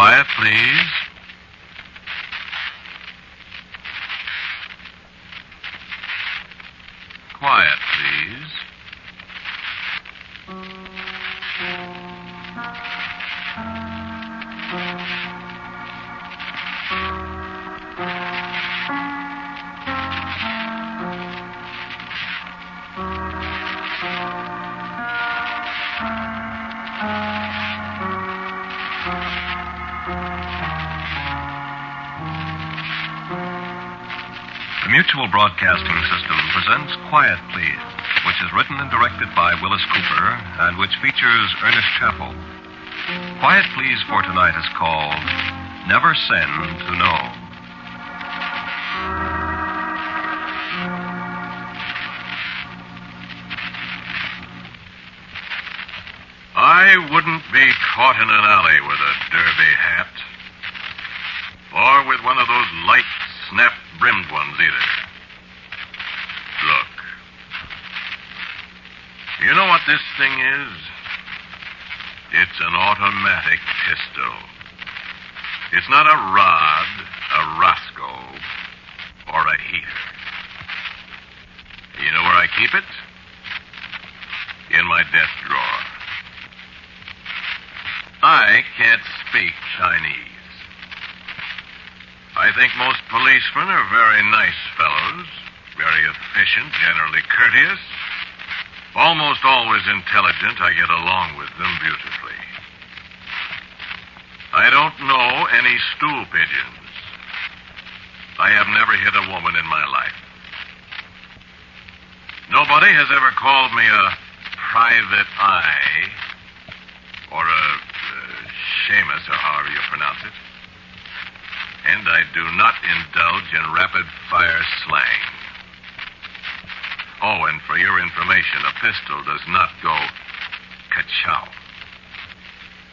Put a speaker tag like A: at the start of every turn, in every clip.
A: Quiet, please. Quiet, please. The Mutual Broadcasting System presents Quiet, Please, which is written and directed by Willis Cooper and which features Ernest Chappell. Quiet, Please for tonight is called Never Send to Know. I wouldn't be caught in an alley with a derby hat, or with one of those light, snap-brimmed ones either. Look. You know what this thing is? It's an automatic pistol. It's not a Rod, a Roscoe, or a heater. You know where I keep it? In my desk drawer. I can't speak Chinese. I think most policemen are very nice fellows, very efficient, generally courteous, almost always intelligent. I get along with them beautifully. I don't know any stool pigeons. I have never hit a woman in my life. Nobody has ever called me a private eye or a Seamus, or however you pronounce it. And I do not indulge in rapid-fire slang. Oh, and for your information, a pistol does not go ka-chow.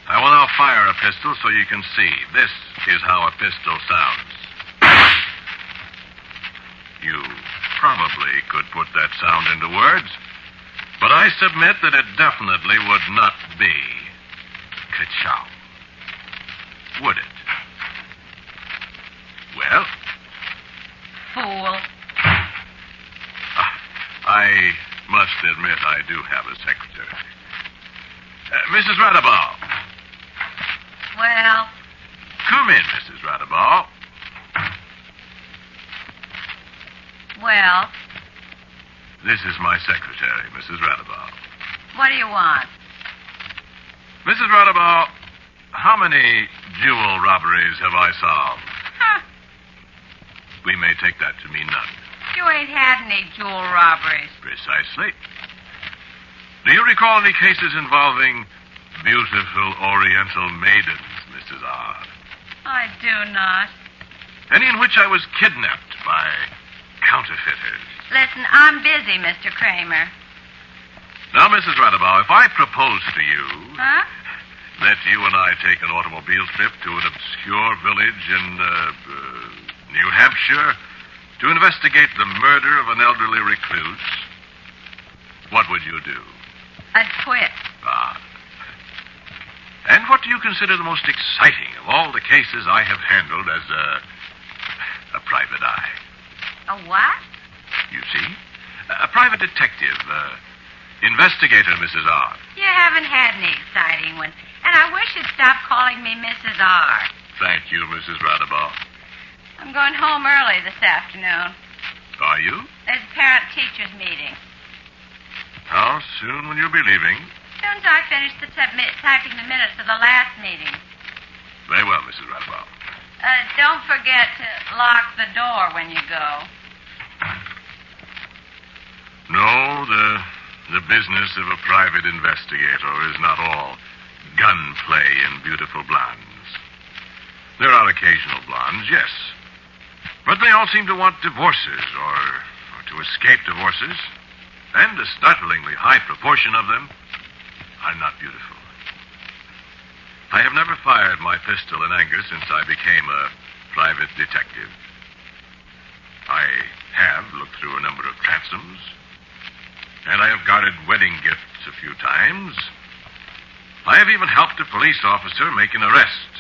A: I will now fire a pistol so you can see. This is how a pistol sounds. You probably could put that sound into words, but I submit that it definitely would not be ka-chow. Would it? Well?
B: Fool.
A: I must admit I do have a secretary. Mrs. Radabal.
B: Well?
A: Come in, Mrs. Radabal.
B: Well?
A: This is my secretary, Mrs. Radabal.
B: What do you want?
A: Mrs. Radabal, how many jewel robberies have I solved?
B: Huh.
A: We may take that to mean none.
B: You ain't had any jewel robberies.
A: Precisely. Do you recall any cases involving beautiful Oriental maidens, Mrs. R?
B: I do not.
A: Any in which I was kidnapped by counterfeiters?
B: Listen, I'm busy, Mr. Kramer.
A: Now, Mrs. Radabau, if I propose to you
B: Huh?
A: that you and I take an automobile trip to an obscure village in New Hampshire to investigate the murder of an elderly recluse, what would you do?
B: I'd quit.
A: Ah. And what do you consider the most exciting of all the cases I have handled as a private eye?
B: A what?
A: You see? A private detective, investigator, Mrs. R.
B: You haven't had any exciting ones. And I wish you'd stop calling me Mrs. R.
A: Thank you, Mrs. Radabau.
B: I'm going home early this afternoon.
A: Are you?
B: There's a parent-teachers meeting.
A: How soon will you be leaving?
B: As soon as I finish typing the minutes of the last meeting.
A: Very well, Mrs. Radabau.
B: Don't forget to lock the door when you go.
A: No, the business of a private investigator is not all gunplay and beautiful blondes. There are occasional blondes, yes. But they all seem to want divorces or to escape divorces. And a startlingly high proportion of them are not beautiful. I have never fired my pistol in anger since I became a private detective. I have looked through a number of transoms, and I have guarded wedding gifts a few times. I have even helped a police officer make an arrest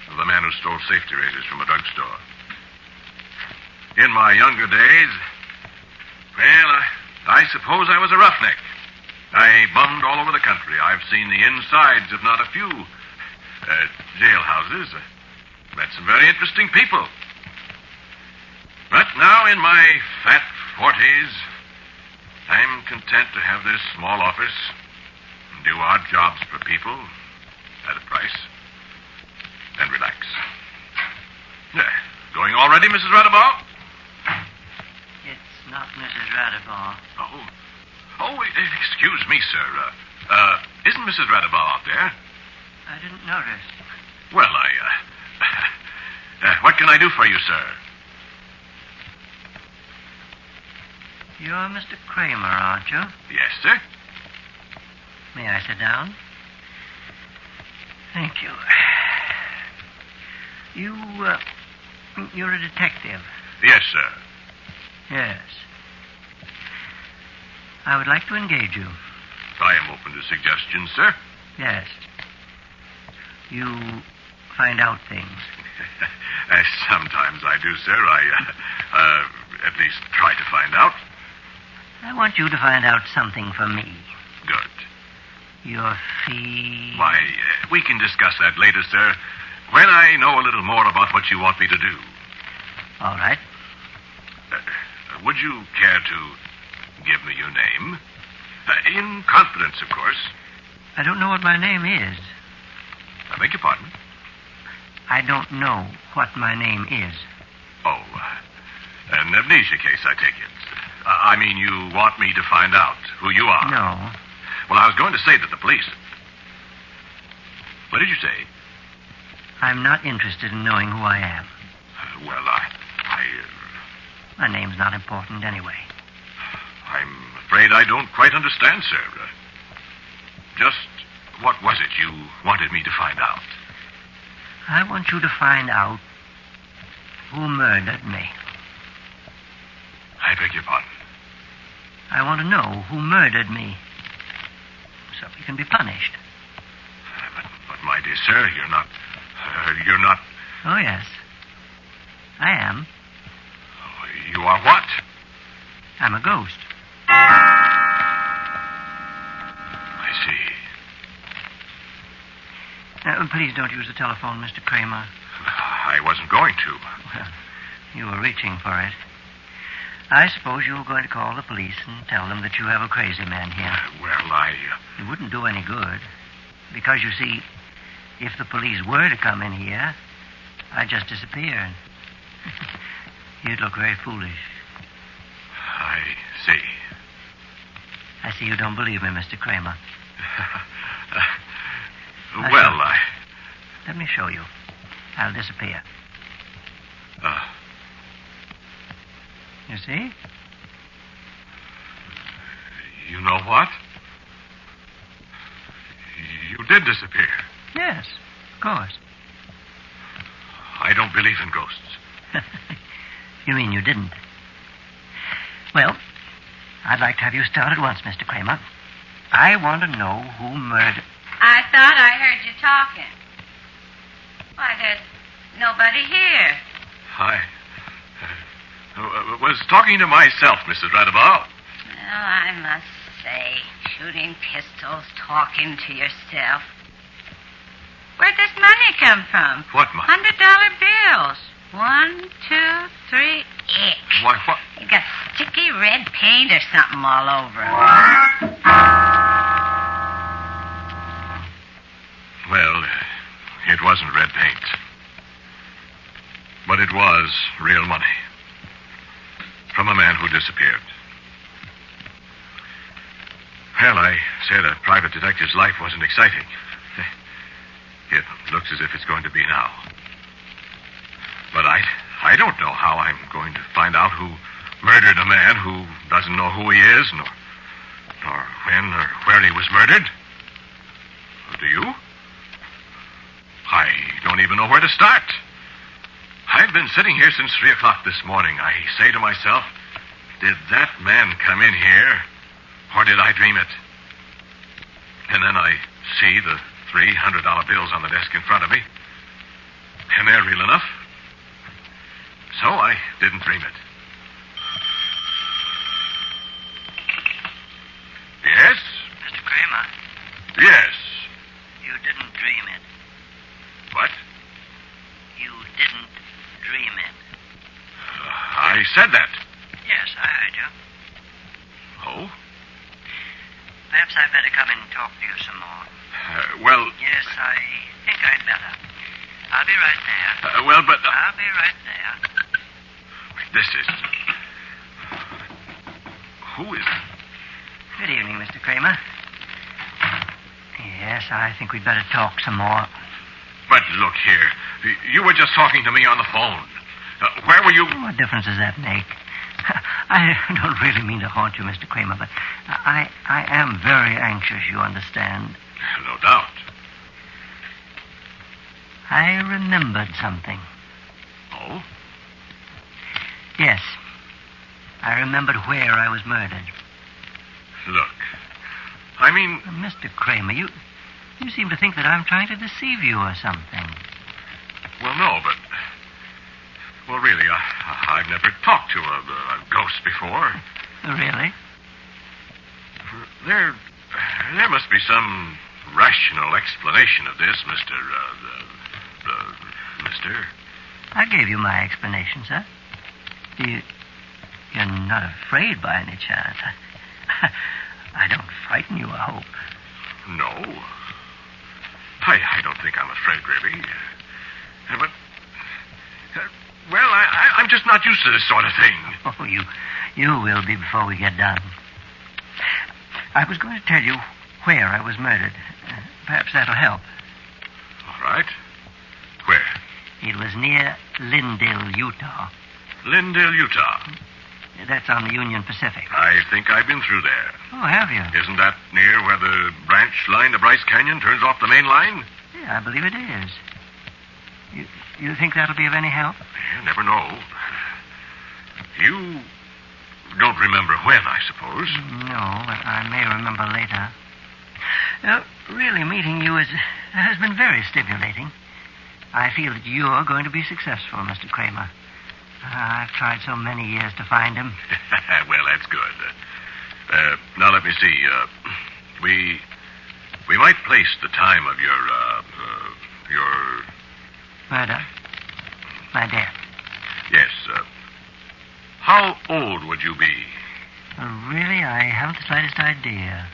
A: of of the man who stole safety razors from a drugstore. In my younger days, well, I suppose I was a roughneck. I bummed all over the country. I've seen the insides of not a few jailhouses. Met some very interesting people. But now, in my fat 40s, I'm content to have this small office and do odd jobs for people at a price and relax. Going already, Mrs. Radaball?
C: It's not Mrs. Radaball.
A: Oh, excuse me, sir. Isn't Mrs. Radaball out there?
C: I didn't notice.
A: Well, what can I do for you, sir?
C: You're Mr. Kramer, aren't you?
A: Yes, sir.
C: May I sit down? Thank you. You're a detective.
A: Yes, sir.
C: Yes. I would like to engage you.
A: I am open to suggestions, sir.
C: Yes. You find out things.
A: Sometimes I do, sir. I at least try to find out.
C: I want you to find out something for me.
A: Good.
C: Your fee...
A: Why, we can discuss that later, sir, when I know a little more about what you want me to do.
C: All right.
A: Would you care to give me your name? In confidence, of course.
C: I don't know what my name is.
A: I beg your pardon?
C: I don't know what my name is.
A: Oh, an amnesia case, I take it. I mean, you want me to find out who you are?
C: No.
A: Well, I was going to say that the police... What did you say?
C: I'm not interested in knowing who I am.
A: Well,
C: My name's not important anyway.
A: I'm afraid I don't quite understand, sir. Just what was it you wanted me to find out?
C: I want you to find out who murdered me.
A: I beg your pardon?
C: I want to know who murdered me, so he can be punished.
A: But my dear sir, you're not...
C: Oh, yes. I am.
A: You are what?
C: I'm a ghost.
A: I see.
C: Please don't use the telephone, Mr. Kramer.
A: I wasn't going to.
C: Well, you were reaching for it. I suppose you were going to call the police and tell them that you have a crazy man here.
A: It
C: wouldn't do any good. Because, you see, if the police were to come in here, I'd just disappear. You'd look very foolish.
A: I see.
C: I see you don't believe me, Mr. Kramer. Let me show you. I'll disappear. You see?
A: You know what? You did disappear.
C: Yes, of course.
A: I don't believe in ghosts.
C: You mean you didn't? Well, I'd like to have you start at once, Mr. Kramer. I want to know who murdered...
B: I thought I heard you talking. Why, there's nobody here.
A: I was talking to myself, Mrs. Radaball.
B: Well, I must say, shooting pistols, talking to yourself. Where'd this money come from?
A: What money?
B: $100 bills. 1, 2, 3, ick.
A: Why, what?
B: You got sticky red paint or something all over 'em.
A: Well, it wasn't red paint. But it was real money. From a man who disappeared. Well, I said a private detective's life wasn't exciting. It looks as if it's going to be now. But I don't know how I'm going to find out who murdered a man who doesn't know who he is, nor when or where he was murdered. Do you? I don't even know where to start. I've been sitting here since 3 o'clock this morning. I say to myself, did that man come in here, or did I dream it? And then I see the $300 bills on the desk in front of me. And they're real enough. So I didn't dream it. Yes?
C: Mr. Kramer,
A: Yes.
C: you didn't dream it.
A: What?
C: You didn't dream it.
A: I said that.
C: Yes, I heard you.
A: Oh?
C: Perhaps I'd better come and talk to you some more.
A: Well,
C: Yes, I think I'd better. I'll be right there.
A: but
C: I'll be right there.
A: this is... Who is...
C: Good evening, Mr. Kramer. Yes, I think we'd better talk some more.
A: But look here. You were just talking to me on the phone. Where were you...
C: What difference does that make? I don't really mean to haunt you, Mr. Kramer, but I am very anxious, you understand.
A: No doubt.
C: I remembered something.
A: Oh?
C: Yes. I remembered where I was murdered.
A: Look. I mean...
C: Mr. Kramer, you seem to think that I'm trying to deceive you or something.
A: Well, no, but... Well, really, I've never talked to a ghost before.
C: Really?
A: There must be some rational explanation of this, Mister.
C: I gave you my explanation, sir. You're not afraid by any chance. I don't frighten you, I hope.
A: No. I don't think I'm afraid, really. But... Well, I'm just not used to this sort of thing.
C: Oh, you will be before we get done. I was going to tell you where I was murdered. Perhaps that'll help.
A: All right. Where?
C: It was near Lindale, Utah.
A: Lindale, Utah.
C: That's on the Union Pacific.
A: I think I've been through there.
C: Oh, have you?
A: Isn't that near where the branch line to Bryce Canyon turns off the main line?
C: Yeah, I believe it is. You think that'll be of any help?
A: You never know. You don't remember when, I suppose.
C: No, but I may remember later. Really, meeting you has been very stimulating. I feel that you're going to be successful, Mr. Kramer. I've tried so many years to find him.
A: Well, that's good. Now, let me see. We might place the time of your
C: Murder? My death?
A: Yes. How old would you be?
C: Really, I haven't the slightest idea.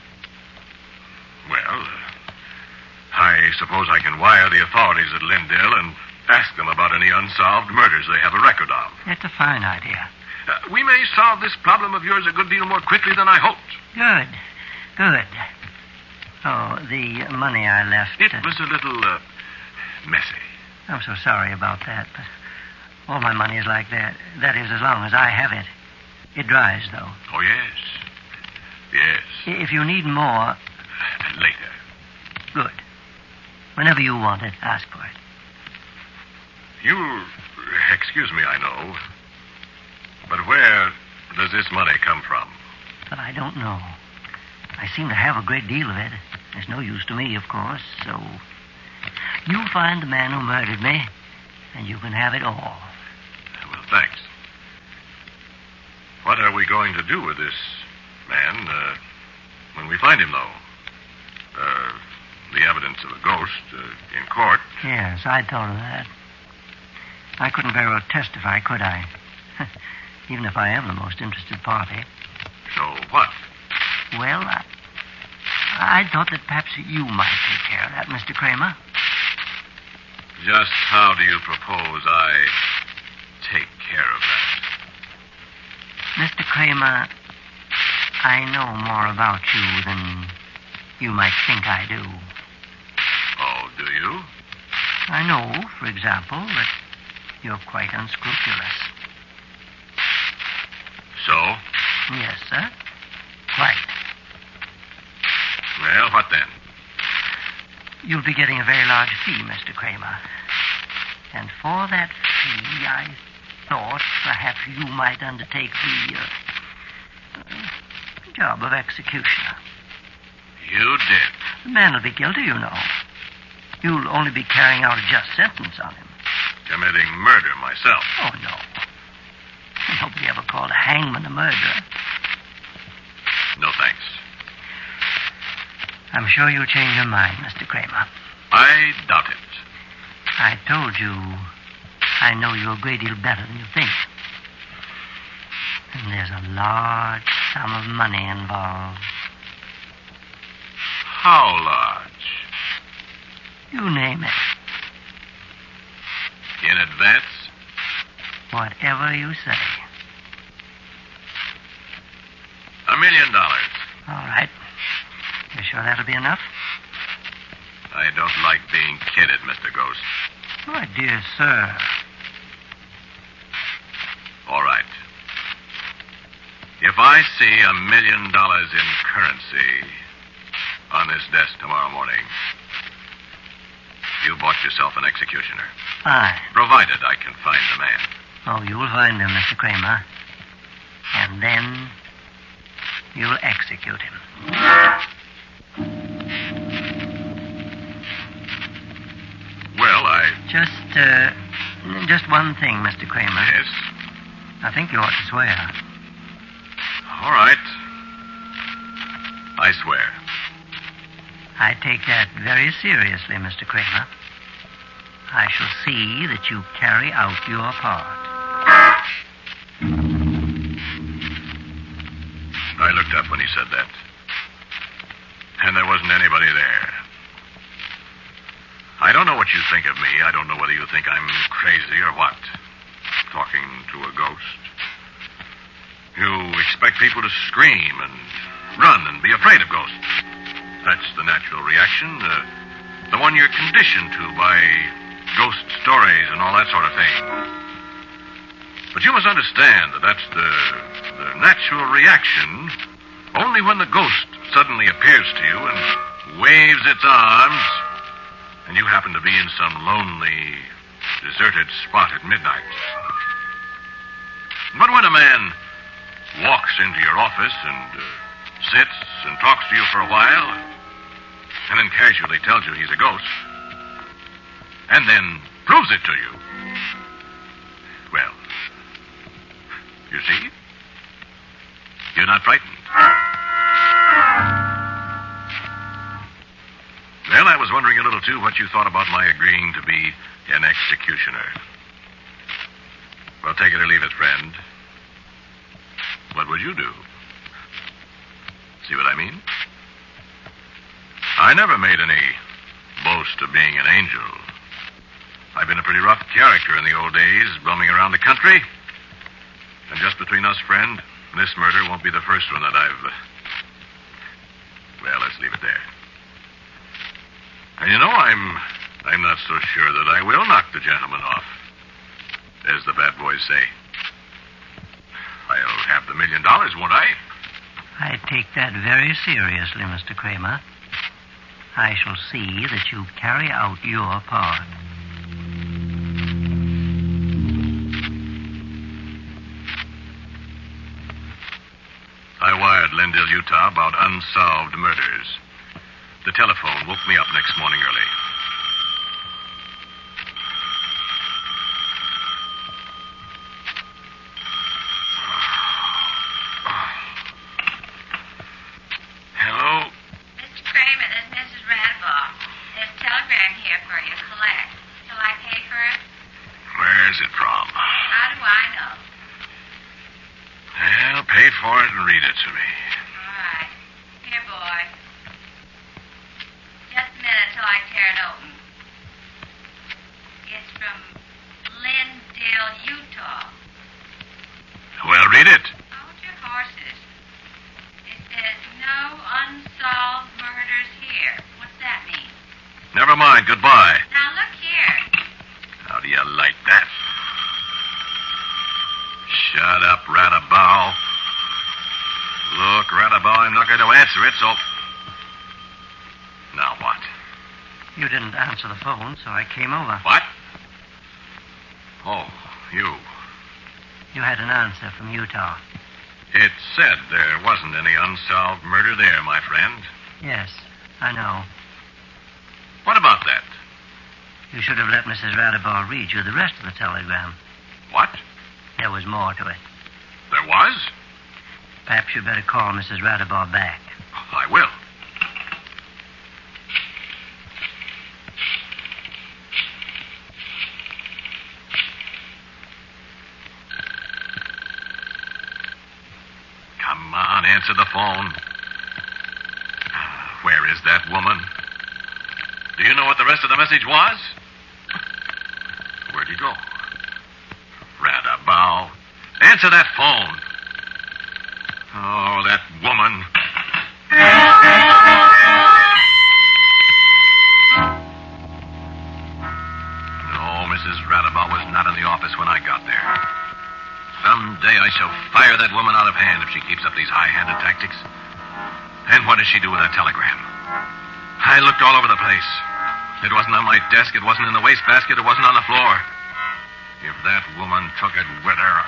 A: Well, I suppose I can wire the authorities at Lindale and ask them about any unsolved murders they have a record of.
C: That's a fine idea.
A: We may solve this problem of yours a good deal more quickly than I hoped.
C: Good. Oh, the money I left...
A: It was a little, messy.
C: I'm so sorry about that, but all my money is like that. That is, as long as I have it. It dries, though.
A: Oh, yes. Yes.
C: If you need more...
A: Later.
C: Good. Whenever you want it, ask for it.
A: You'll excuse me, I know. But where does this money come from?
C: But I don't know. I seem to have a great deal of it. It's no use to me, of course, so... You find the man who murdered me, and you can have it all.
A: Well, thanks. What are we going to do with this man, when we find him, though? The evidence of a ghost, in court.
C: Yes, I'd thought of that. I couldn't very well testify, could I? Even if I am the most interested party.
A: So what?
C: Well, I thought that perhaps you might take care of that, Mr. Kramer.
A: Just how do you propose I take care of that?
C: Mr. Kramer, I know more about you than you might think I do.
A: Oh, do you?
C: I know, for example, that you're quite unscrupulous.
A: So?
C: Yes, sir. Quite.
A: Well, what then?
C: You'll be getting a very large fee, Mr. Kramer. And for that fee, I thought perhaps you might undertake the job of executioner.
A: You did?
C: The man will be guilty, you know. You'll only be carrying out a just sentence on him.
A: committing murder myself.
C: Oh, no. Nobody ever called a hangman a murderer.
A: No thanks.
C: I'm sure you'll change your mind, Mr. Kramer.
A: I doubt it.
C: I told you I know you a great deal better than you think. And there's a large sum of money involved.
A: How large?
C: You name it.
A: In advance?
C: Whatever you say.
A: $1 million.
C: All right. You sure that'll be enough?
A: I don't like being kidded, Mr. Ghost.
C: My dear sir.
A: All right. If I see $1 million in currency on this desk tomorrow morning, you bought yourself an executioner.
C: Fine.
A: Provided I can find the man.
C: Oh, you'll find him, Mr. Kramer. And then you'll execute him.
A: Well,
C: Just one thing, Mr. Kramer.
A: Yes?
C: I think you ought to swear.
A: All right. I swear.
C: I take that very seriously, Mr. Kramer. I shall see that you carry out your part.
A: I looked up when he said that. And there wasn't anybody there. I don't know what you think of me. I don't know whether you think I'm crazy or what. Talking to a ghost. You expect people to scream and run and be afraid of ghosts. That's the natural reaction. The one you're conditioned to by ghost stories and all that sort of thing. But you must understand that that's the natural reaction only when the ghost suddenly appears to you and waves its arms and you happen to be in some lonely, deserted spot at midnight. But when a man walks into your office and sits and talks to you for a while and then casually tells you he's a ghost and then proves it to you, well, you see, you're not frightened. Well, I was wondering a little, too, what you thought about my agreeing to be an executioner. Well, take it or leave it, friend. What would you do? See what I mean? I never made any boast of being an angel. I've been a pretty rough character in the old days, bumming around the country. And just between us, friend, this murder won't be the first one that I've... Well, let's leave it there. And you know, I'm not so sure that I will knock the gentleman off, as the bad boys say. I'll have the $1 million, won't I?
C: I take that very seriously, Mr. Kramer. I shall see that you carry out your part.
A: I wired Lendale, Utah about unsolved murders. The telephone woke me up next morning early. Hello?
B: Mr. Kramer, this is Mrs. Radabaugh. There's a telegram here for you to collect. Shall I pay for it?
A: Where's it from?
B: How do I know?
A: Well, pay for it and read it to me.
B: All right. Here, boy. Just a minute till I tear it open. It's from Lindale, Utah.
A: Well, read it.
B: Hold your horses. It says no unsolved murders here. What's that mean?
A: Never mind. Goodbye.
B: Now, look here.
A: How do you like that? Shut up, Radabaugh. Look, Radabaugh, I'm not going to answer it, so... Now what?
C: You didn't answer the phone, so I came over.
A: What? Oh, you.
C: You had an answer from Utah.
A: It said there wasn't any unsolved murder there, my friend.
C: Yes, I know.
A: What about that?
C: You should have let Mrs. Radibor read you the rest of the telegram.
A: What?
C: There was more to it.
A: There was?
C: Perhaps you'd better call Mrs. Radibor back.
A: I will. Come on, answer the phone. Where is that woman? Do you know what the rest of the message was? Where'd he go? Radabow. Answer that phone. Oh, that woman. No, Mrs. Radabow was not in the office when I got there. Someday I shall fire that woman out of hand if she keeps up these high-handed tactics. And what does she do with that telegram? I looked all over the place. It wasn't on my desk. It wasn't in the wastebasket. It wasn't on the floor. If that woman took it with her...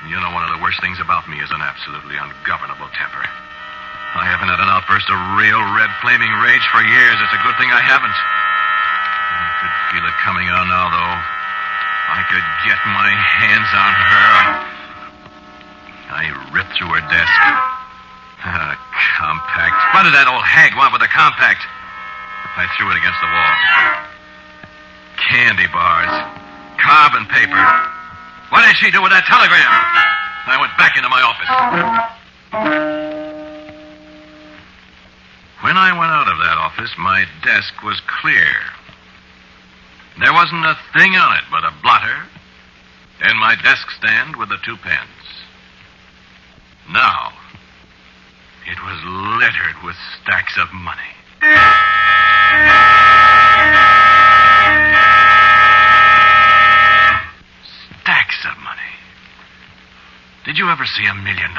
A: You know, one of the worst things about me is an absolutely ungovernable temper. I haven't had an outburst of real red flaming rage for years. It's a good thing I haven't. I could feel it coming on now, though. I could get my hands on her. I ripped through her desk. Compact. What did that old hag want with a compact? I threw it against the wall. Candy bars. Carbon paper. What did she do with that telegram? I went back into my office. When I went out of that office, my desk was clear. There wasn't a thing on it but a blotter and my desk stand with the 2 pens. Now, it was littered with stacks of money. Stacks of money. Did you ever see $1 million?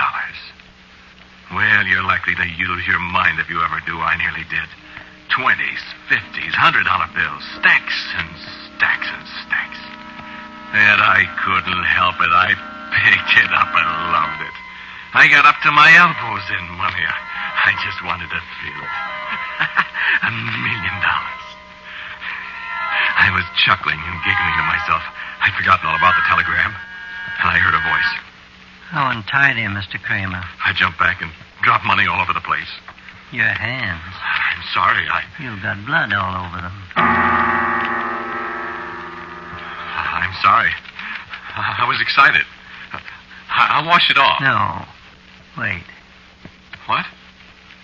A: Well, you're likely to use your mind if you ever do. I nearly did. 20s, 50s, $100 bills. Stacks and stacks and stacks. And I couldn't help it. I picked it up and loved it. I got up to my elbows in money. I just wanted to feel it. $1 million. I was chuckling and giggling to myself. I'd forgotten all about the telegram. And I heard a voice.
C: How untidy, Mr. Kramer.
A: I jumped back and dropped money all over the place.
C: Your hands.
A: I'm sorry.
C: You've got blood all over them.
A: I'm sorry. I was excited. I'll wash it off.
C: No. Wait.
A: What?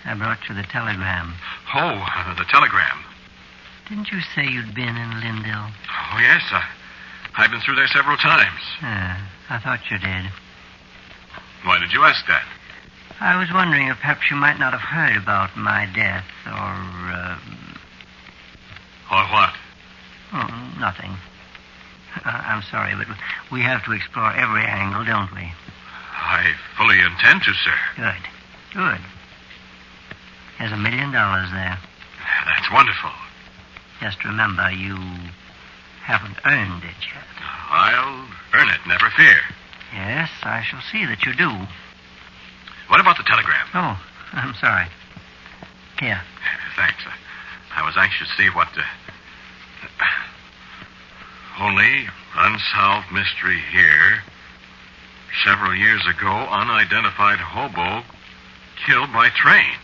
C: I brought you the telegram.
A: Oh, the telegram.
C: Didn't you say you'd been in Lindell?
A: Oh, yes. I've been through there several times.
C: I thought you did.
A: Why did you ask that?
C: I was wondering if perhaps you might not have heard about my death, or...
A: Or what?
C: Oh, nothing. I'm sorry, but we have to explore every angle, don't we?
A: I fully intend to, sir.
C: Good. There's $1 million there.
A: That's wonderful.
C: Just remember, you haven't earned it yet.
A: I'll earn it, never fear.
C: Yes, I shall see that you do.
A: What about the telegram?
C: Oh, I'm sorry. Here.
A: Thanks. I was anxious to see what... Only unsolved mystery here. Several years ago, unidentified hobo killed by train.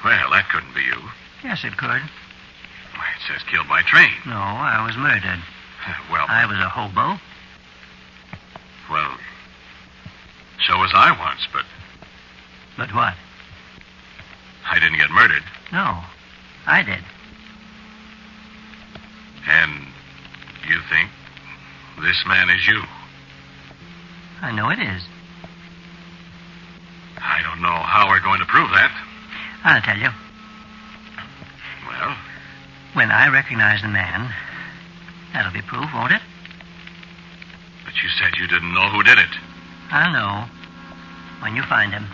A: Well, that couldn't be you.
C: Yes, it could.
A: Why, it says killed by train.
C: No, I was murdered.
A: Well...
C: I was a hobo.
A: Well, so was I once, but...
C: But what?
A: I didn't get murdered.
C: No, I did.
A: And you think this man is you?
C: I know it is.
A: I don't know how we're going to prove that.
C: I'll tell you.
A: Well?
C: When I recognize the man, that'll be proof, won't it?
A: But you said you didn't know who did it.
C: I'll know when you find him.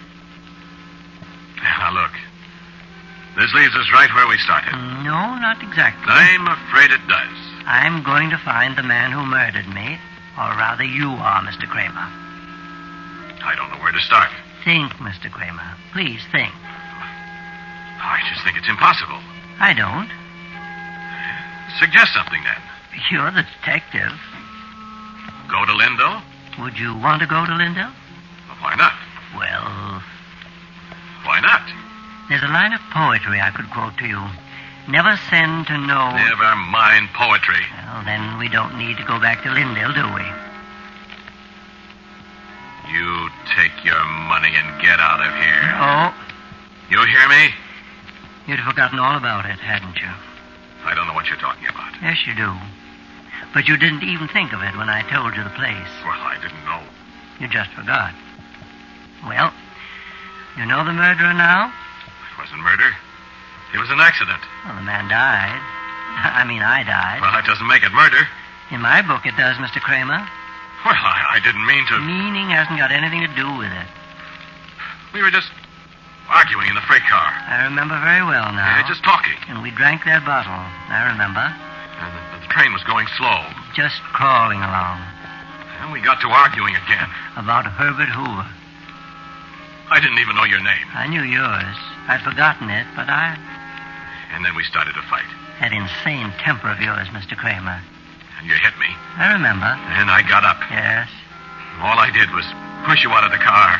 A: Now, look. This leaves us right where we started.
C: No, not exactly.
A: I'm afraid it does.
C: I'm going to find the man who murdered me, or rather you are, Mr. Kramer.
A: I don't know where to start.
C: Think, Mr. Kramer. Please think.
A: I just think it's impossible.
C: I don't.
A: Suggest something, then.
C: You're the detective.
A: Go to Lindell?
C: Would you want to go to Lindell?
A: Well, why not?
C: Well,
A: Why not?
C: there's a line of poetry I could quote to you. Never send to know...
A: Never mind poetry.
C: Well, then we don't need to go back to Lindell, do we?
A: You take your money and get out of here.
C: Oh,
A: You hear me?
C: you'd forgotten all about it, hadn't you?
A: I don't know what you're talking about.
C: Yes, you do. But you didn't even think of it when I told you the place.
A: Well, I didn't know.
C: You just forgot. Well, you know the murderer now?
A: It wasn't murder. It was an accident.
C: Well, the man died. I died.
A: Well, that doesn't make it murder.
C: In my book, it does, Mr. Kramer.
A: Well, I didn't mean to.
C: Meaning hasn't got anything to do with it.
A: We were just arguing in the freight car.
C: I remember very well now.
A: Yeah, just talking.
C: And we drank that bottle. I remember.
A: And the train was going slow.
C: Just crawling along.
A: And we got to arguing again.
C: About Herbert Hoover.
A: I didn't even know your name.
C: I knew yours. I'd forgotten it, but
A: And then we started to fight.
C: that insane temper of yours, Mr. Kramer.
A: And you hit me.
C: I remember.
A: And I got up.
C: Yes.
A: All I did was push you out of the car.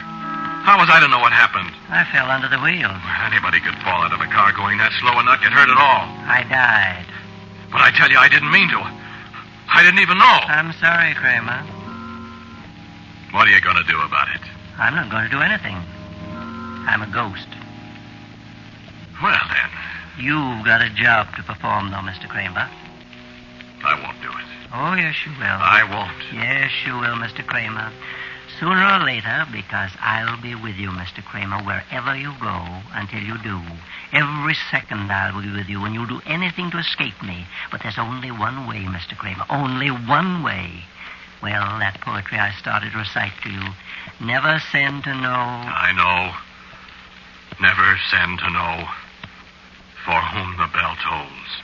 A: How was I to know what happened?
C: I fell under the wheels.
A: Anybody could fall out of a car going that slow and not get hurt at all.
C: I died.
A: But I tell you, I didn't mean to. I didn't even know.
C: I'm sorry, Kramer.
A: What are you going to do about it?
C: I'm not going to do anything. I'm a ghost.
A: Well, then,
C: You've got a job to perform, though, Mr. Kramer.
A: I won't do it.
C: Oh, yes, you will.
A: I won't.
C: Yes, you will, Mr. Kramer. Sooner or later, because I'll be with you, Mr. Kramer, wherever you go until you do. Every second I'll be with you, and you'll do anything to escape me. But there's only one way, Mr. Kramer. Only one way. Well, that poetry I started to recite to you. Never send to know...
A: I know. Never send to know for whom the bell tolls.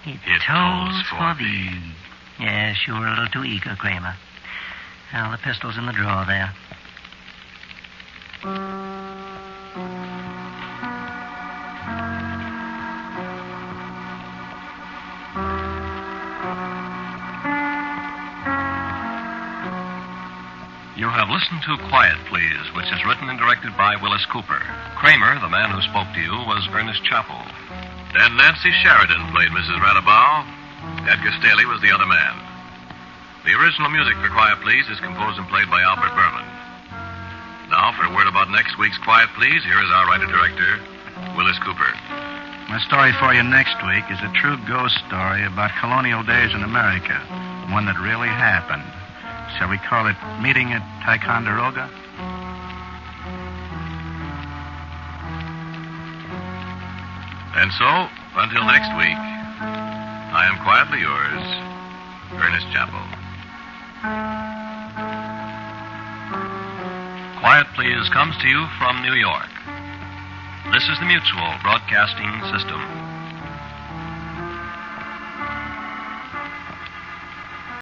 C: It tolls for thee. Yes, you were a little too eager, Kramer. Well, the pistol's in the drawer there.
D: You have listened to Quiet Please, which is written and directed by Willis Cooper. Kramer, the man who spoke to you, was Ernest Chappell.
A: And Nancy Sheridan played Mrs. Radabaugh. Edgar Staley was the other man. The original music for Quiet Please is composed and played by Albert Berman. Now, for a word about next week's Quiet Please, here is our writer-director, Willis Cooper.
E: My story for you next week is a true ghost story about colonial days in America, one that really happened. Shall we call it Meeting at Ticonderoga?
A: And so, until next week, I am quietly yours, Ernest Chappell.
D: Quiet Please comes to you from New York. This is the Mutual Broadcasting System.